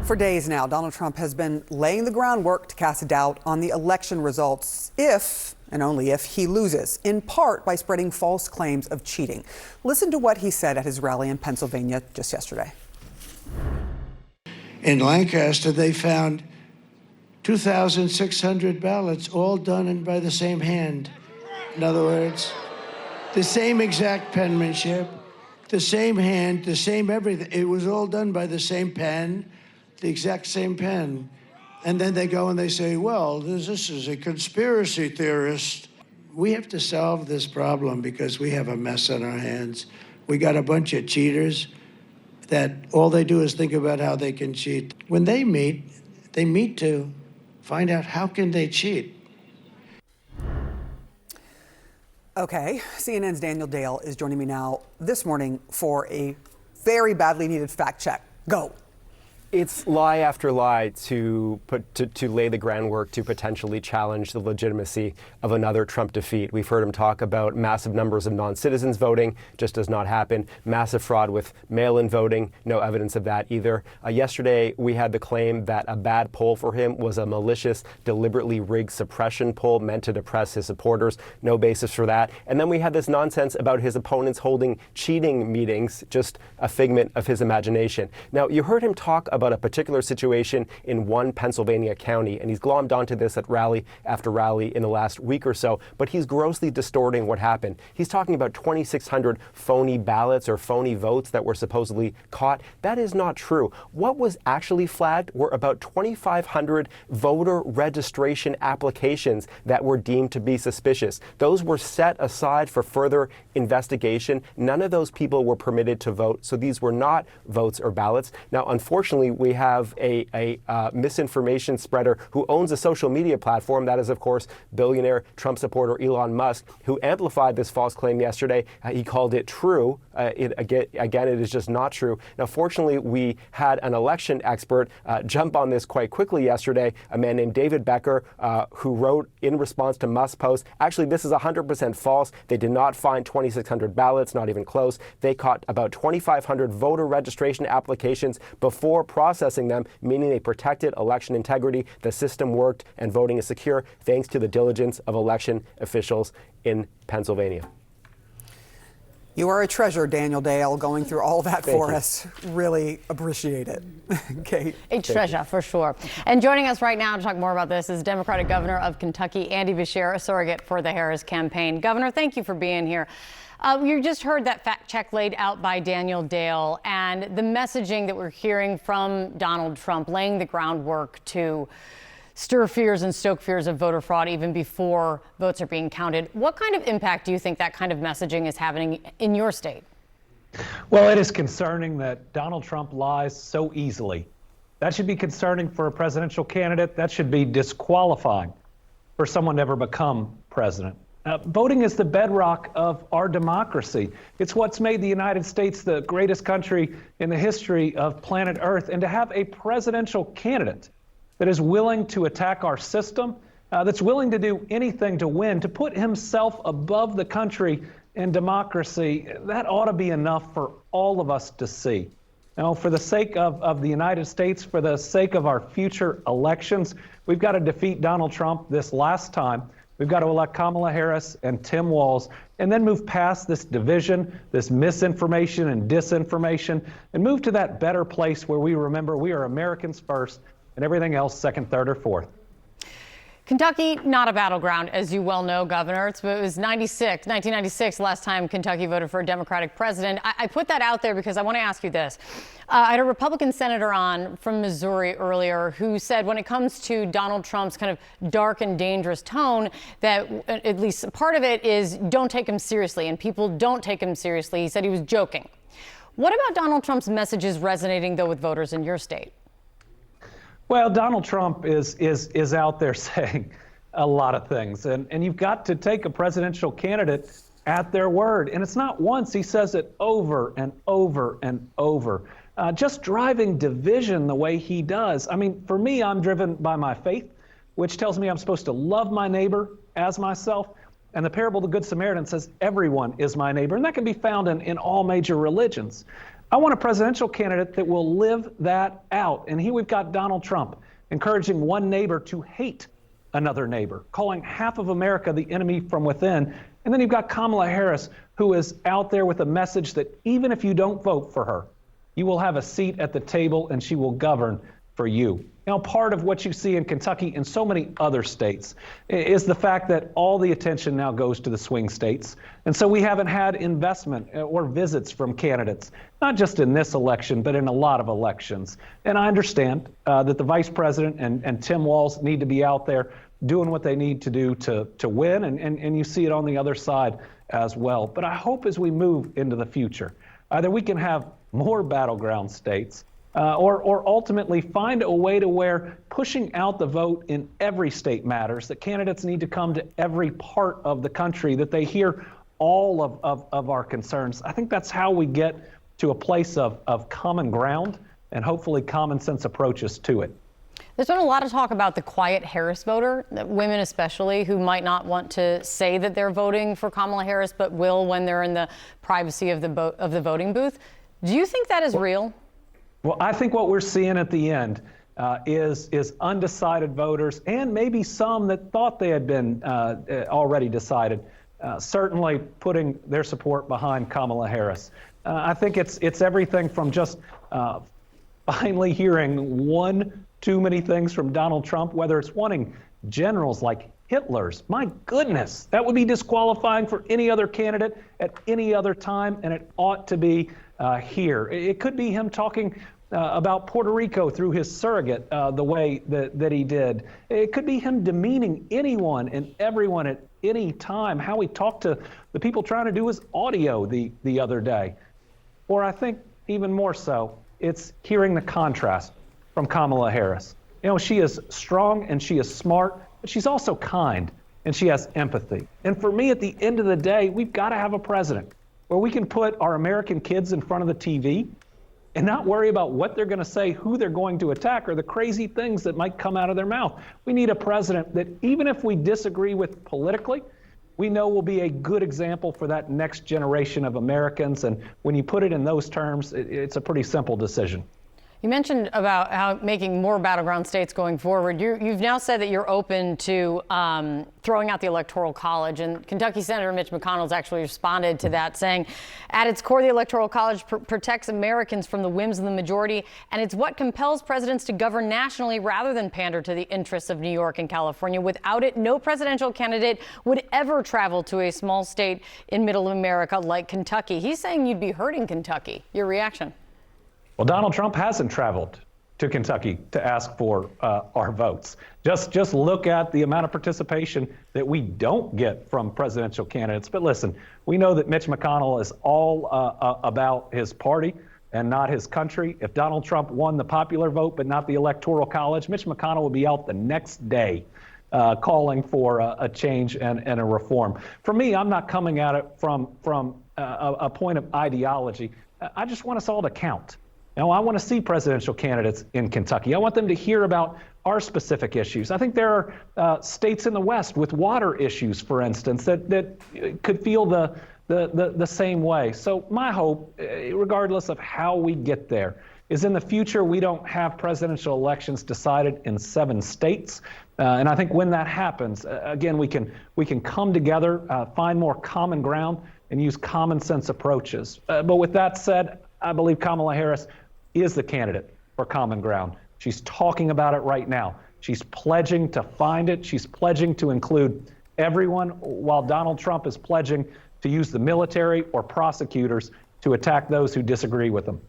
For days now, Donald Trump has been laying the groundwork to cast doubt on the election results if and only if he loses, in part by spreading false claims of cheating. Listen to what he said at his rally in Pennsylvania just yesterday. In Lancaster, they found 2,600 ballots, all done by the same hand. In other words, the same exact penmanship, the same hand, the same everything. It was all done by the same pen, the exact same pen. And then they go and they say, well, this is a conspiracy theorist. We have to solve this problem because we have a mess on our hands. We got a bunch of cheaters that all they do is think about how they can cheat. When they meet to find out how can they cheat. Okay, CNN's Daniel Dale is joining me now this morning for a very badly needed fact check. Go. It's lie after lie to lay the groundwork to potentially challenge the legitimacy of another Trump defeat. We've heard him talk about massive numbers of non-citizens voting, just does not happen. Massive fraud with mail-in voting, no evidence of that either. Yesterday, we had the claim that a bad poll for him was a malicious, deliberately rigged suppression poll meant to depress his supporters. No basis for that. And then we had this nonsense about his opponents holding cheating meetings, just a figment of his imagination. Now, you heard him talk about a particular situation in one Pennsylvania county, and he's glommed onto this at rally after rally in the last week or so, but he's grossly distorting what happened. He's talking about 2,600 phony ballots or phony votes that were supposedly caught. That is not true. What was actually flagged were about 2,500 voter registration applications that were deemed to be suspicious. Those were set aside for further investigation. None of those people were permitted to vote, so these were not votes or ballots. Now, unfortunately, we have a misinformation spreader who owns a social media platform. That is, of course, billionaire Trump supporter Elon Musk, who amplified this false claim yesterday. He called it true. Again, it is just not true. Now, fortunately, we had an election expert jump on this quite quickly yesterday, a man named David Becker, who wrote in response to Musk's post, actually, this is 100% false. They did not find 2,600 ballots, not even close. They caught about 2,500 voter registration applications before processing them, meaning they protected election integrity. The system worked and voting is secure thanks to the diligence of election officials in Pennsylvania. You are a treasure, Daniel Dale, going through all that for us. Really appreciate it. Kate. A treasure, for sure. And joining us right now to talk more about this is Democratic Governor of Kentucky, Andy Beshear, a surrogate for the Harris campaign. Governor, thank you for being here. You just heard that fact check laid out by Daniel Dale and the messaging that we're hearing from Donald Trump, laying the groundwork to stir fears and stoke fears of voter fraud even before votes are being counted. What kind of impact do you think that kind of messaging is having in your state? Well, it is concerning that Donald Trump lies so easily. That should be concerning for a presidential candidate. That should be disqualifying for someone to ever become president. Voting is the bedrock of our democracy. It's what's made the United States the greatest country in the history of planet Earth. And to have a presidential candidate that is willing to attack our system, that's willing to do anything to win, to put himself above the country and democracy, that ought to be enough for all of us to see. Now, for the sake of the United States, for the sake of our future elections, we've got to defeat Donald Trump this last time. We've got to elect Kamala Harris and Tim Walz, and then move past this division, this misinformation and disinformation, and move to that better place where we remember we are Americans first and everything else second, third, or fourth. Kentucky, not a battleground, as you well know, Governor. It was 1996, last time Kentucky voted for a Democratic president. I put that out there because I want to ask you this. I had a Republican senator on from Missouri earlier who said when it comes to Donald Trump's kind of dark and dangerous tone, that at least part of it is don't take him seriously, and people don't take him seriously. He said he was joking. What about Donald Trump's messages resonating, though, with voters in your state? Well, Donald Trump is out there saying a lot of things, and you've got to take a presidential candidate at their word. And it's not once, he says it over and over and over. Just driving division the way he does. I mean, for me, I'm driven by my faith, which tells me I'm supposed to love my neighbor as myself. And the parable of the Good Samaritan says everyone is my neighbor, and that can be found in all major religions. I want a presidential candidate that will live that out. And here we've got Donald Trump encouraging one neighbor to hate another neighbor, calling half of America the enemy from within. And then you've got Kamala Harris, who is out there with a message that even if you don't vote for her, you will have a seat at the table and she will govern for you. Now, part of what you see in Kentucky and so many other states is the fact that all the attention now goes to the swing states. And so we haven't had investment or visits from candidates, not just in this election, but in a lot of elections. And I understand that the vice president and Tim Walz need to be out there doing what they need to do to win. And you see it on the other side as well. But I hope as we move into the future, either we can have more battleground states, or ultimately find a way to where pushing out the vote in every state matters, that candidates need to come to every part of the country, that they hear all of our concerns. I think that's how we get to a place of common ground and hopefully common sense approaches to it. There's been a lot of talk about the quiet Harris voter, women especially, who might not want to say that they're voting for Kamala Harris, but will when they're in the privacy of the voting booth. Do you think that is real? Well, I think what we're seeing at the end is undecided voters, and maybe some that thought they had been already decided, certainly putting their support behind Kamala Harris. I think it's everything from just finally hearing one too many things from Donald Trump, whether it's wanting generals like Hitler's. My goodness, that would be disqualifying for any other candidate at any other time, and it ought to be here. It could be him talking about Puerto Rico through his surrogate the way that he did. It could be him demeaning anyone and everyone at any time, how he talked to the people trying to do his audio the other day. Or I think even more so, it's hearing the contrast from Kamala Harris. You know, she is strong and she is smart, but she's also kind and she has empathy. And for me, at the end of the day, we've got to have a president where we can put our American kids in front of the TV and not worry about what they're going to say, who they're going to attack, or the crazy things that might come out of their mouth. We need a president that, even if we disagree with politically, we know will be a good example for that next generation of Americans. And when you put it in those terms, it's a pretty simple decision. You mentioned about how making more battleground states going forward. You've now said that you're open to throwing out the Electoral College, and Kentucky Senator Mitch McConnell's actually responded to that, saying, at its core, the Electoral College protects Americans from the whims of the majority, and it's what compels presidents to govern nationally rather than pander to the interests of New York and California. Without it, no presidential candidate would ever travel to a small state in middle America like Kentucky. He's saying you'd be hurting Kentucky. Your reaction? Well, Donald Trump hasn't traveled to Kentucky to ask for our votes. Just look at the amount of participation that we don't get from presidential candidates. But listen, we know that Mitch McConnell is all about his party and not his country. If Donald Trump won the popular vote but not the Electoral College, Mitch McConnell would be out the next day calling for a change and a reform. For me, I'm not coming at it from a point of ideology. I just want us all to count. Now, I want to see presidential candidates in Kentucky. I want them to hear about our specific issues. I think there are states in the West with water issues, for instance, that could feel the same way. So my hope, regardless of how we get there, is in the future we don't have presidential elections decided in 7 states. And I think when that happens, again, we can come together, find more common ground, and use common sense approaches. But with that said, I believe Kamala Harris is the candidate for common ground. She's talking about it right now. She's pledging to find it. She's pledging to include everyone, while Donald Trump is pledging to use the military or prosecutors to attack those who disagree with them.